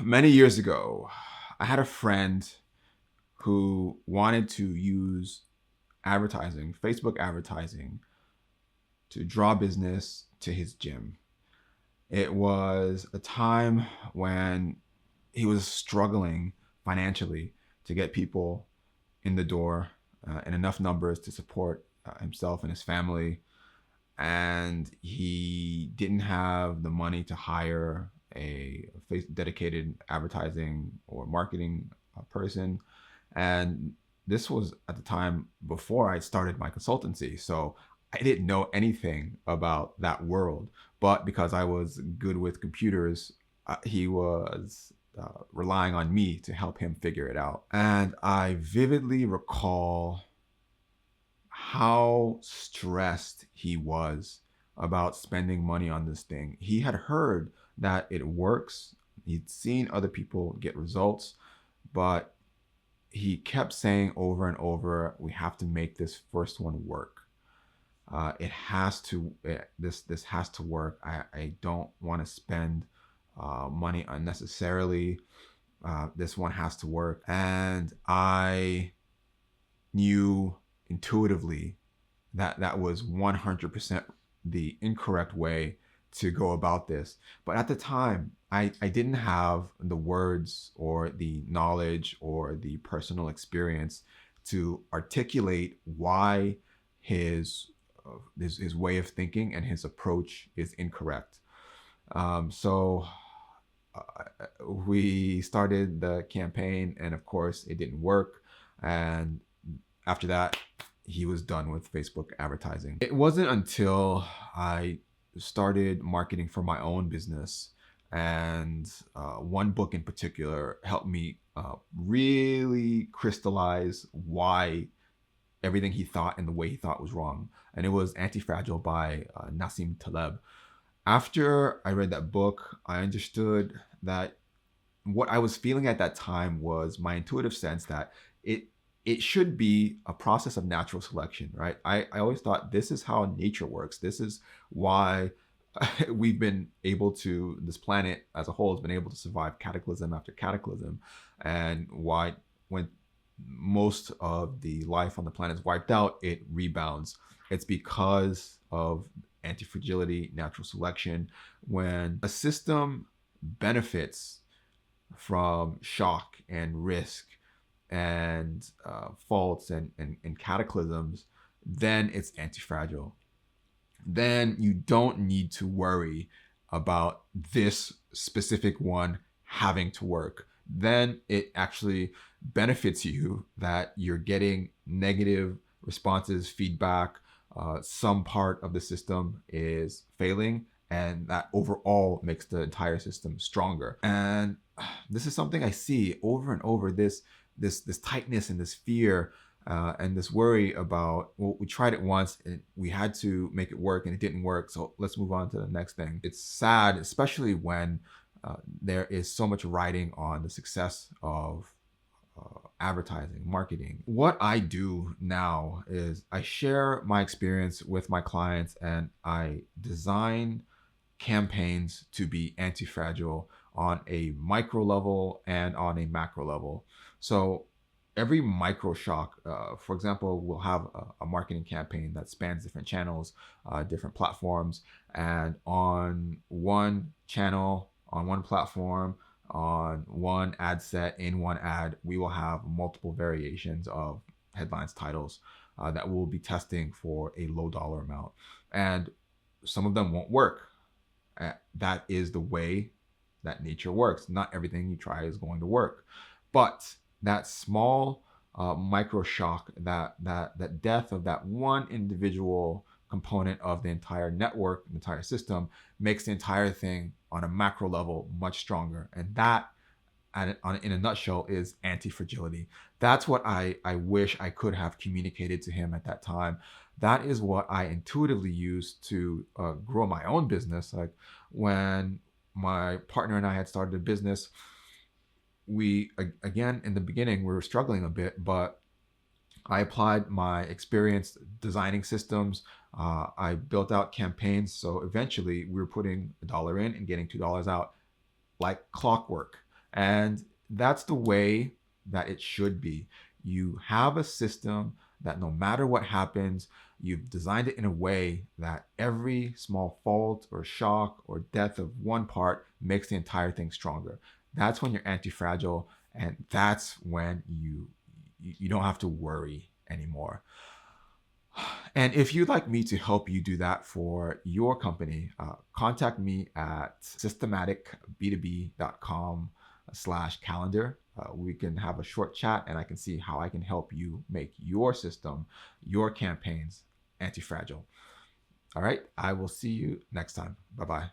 Many years ago, I had a friend who wanted to use advertising, Facebook advertising, to draw business to his gym. It was a time when he was struggling financially to get people in the door in enough numbers to support himself and his family. And he didn't have the money to hire a dedicated advertising or marketing person. And this was at the time before I started my consultancy. So I didn't know anything about that world. But because I was good with computers, he was relying on me to help him figure it out. And I vividly recall how stressed he was about spending money on this thing. He had heard that it works. He'd seen other people get results, but he kept saying over and over, "We have to make this first one work. It has to. This has to work. I don't want to spend money unnecessarily. This one has to work." And I knew intuitively that that was 100% the incorrect way to go about this. But at the time, I didn't have the words or the knowledge or the personal experience to articulate why his way of thinking and his approach is incorrect. So we started the campaign, and of course, it didn't work. And after that, he was done with Facebook advertising. It wasn't until I started marketing for my own business, and one book in particular helped me really crystallize why everything he thought and the way he thought was wrong. And it was Anti-Fragile by Nassim Taleb. After I read that book, I understood that what I was feeling at that time was my intuitive sense that it it should be a process of natural selection, right? I always thought this is how nature works. This is why we've been able to, this planet as a whole has been able to survive cataclysm after cataclysm, and why when most of the life on the planet is wiped out, it rebounds. It's because of anti-fragility, natural selection. When a system benefits from shock and risk and faults and cataclysms, then it's anti-fragile. Then you don't need to worry about this specific one having to work. Then it actually benefits you that you're getting negative responses, feedback. Some part of the system is failing, and that overall makes the entire system stronger. And this is something I see over and over. This tightness and this fear and this worry about, well, we tried it once and we had to make it work and it didn't work, so let's move on to the next thing. It's sad, especially when there is so much riding on the success of advertising, marketing. What I do now is I share my experience with my clients, and I design campaigns to be anti-fragile on a micro level and on a macro level. So every micro shock, for example, we'll have a marketing campaign that spans different channels, different platforms, and on one channel, on one platform, on one ad set, in one ad, we will have multiple variations of headlines, titles that we'll be testing for a low dollar amount. And some of them won't work. That is the way that nature works. Not everything you try is going to work. But that small micro shock, that death of that one individual component of the entire network, the entire system, makes the entire thing on a macro level much stronger. And that, in a nutshell, is anti-fragility. That's what I wish I could have communicated to him at that time. That is what I intuitively used to grow my own business. Like when my partner and I had started a business, we, again, in the beginning, we were struggling a bit, but I applied my experience designing systems. I built out campaigns. So eventually we were putting $1 in and getting $2 out like clockwork. And that's the way that it should be. You have a system that no matter what happens, you've designed it in a way that every small fault or shock or death of one part makes the entire thing stronger. That's when you're anti-fragile, and that's when you don't have to worry anymore. And if you'd like me to help you do that for your company, contact me at systematicb2b.com/calendar. We can have a short chat and I can see how I can help you make your system, your campaigns anti-fragile. All right. I will see you next time. Bye-bye.